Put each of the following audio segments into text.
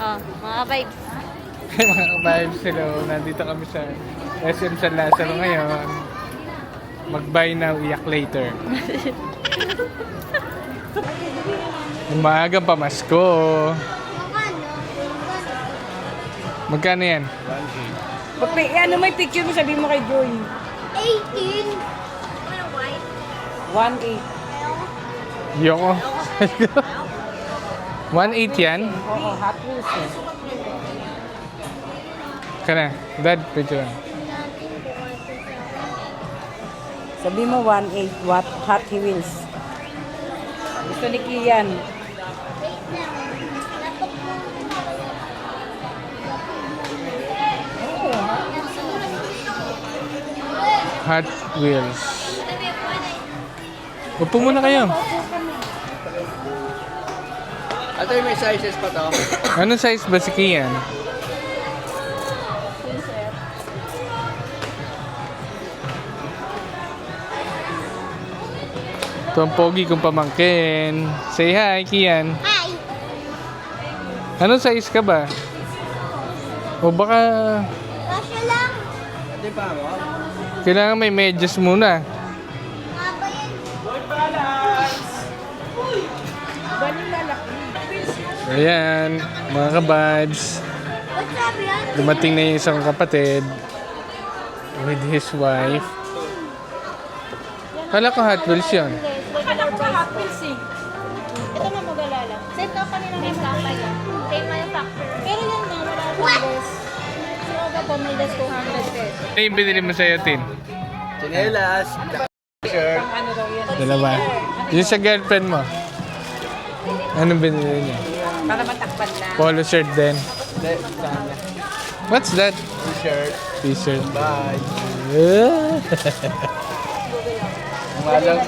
Oh, mga vibes. Mga vibes, hello. Nandito kami sa SM San Lazaro ngayon. Mag-buy now, iyak later. Umagang pamasko. Magkano yan? Ano may picture mo, sabihin mo kay Joy? 18. 1.8. Yoko. 1.8 yan? Oo, Hot Wheels eh. Kana, dad, picture. Sabihin mo 1.8 watt Hot Wheels. Gusto ni Kian. Hot Wheels. Upo muna kayo. Ito yung may sizes pa to. Anong size ba si Kian? Ito ang pogi kong pamangkin. Say hi, Kian. Hi! Anong size ka ba? O baka Kasya lang. Ito yung pa mo? kailangan may medyas muna. Haba yan. Galing lalaki. Ayan, mga kabads. What's up yan? Dumating na yung isang kapatid with his wife. Kala ko Hot Wheels yun. Alam ko Hot Wheels eh. Ito na mag-alala. Set up kanina may papa yan. Same manufacturer. Pero yan na, wala akong less. Si Oga po may less 200 pesos. Ano yung binili mo sa'yo, Tin? Chinelas. Shirt. Ano daw yan? Dalawa. Yung sa girlfriend mo. Anong binili niya? Para matakpan na. Polo shirt din. Hindi, saan na? What's that? T-shirt. T-shirt. Bye. Ah.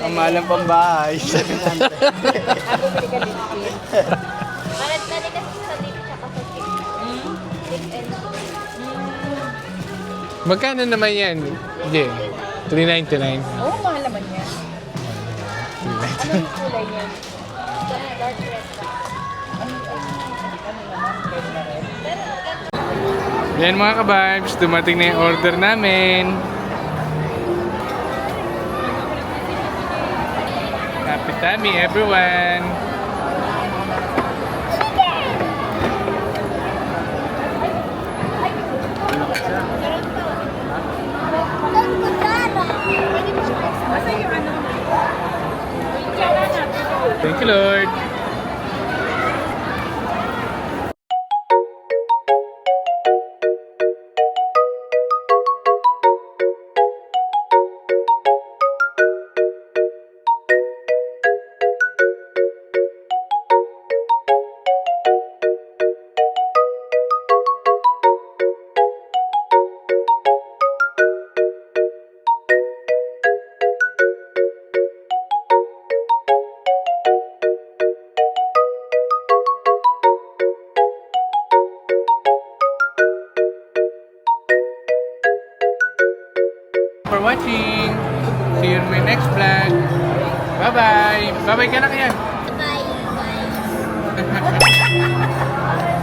Ang malang pambahay. Bumili ka din ako. Malat na rin kasi sa lip tsaka sa chick. Chick and Magkano naman yan? Hindi. $3.99. Oo, mahal naman yan. Ano yung kulay niyan? dark red. Yan mga kabibes, dumating na yung order namin. Happy tummy everyone! Thank you Lord! For watching. See you in my next vlog. Bye-bye. Bye-bye ka na kaya. Bye, guys.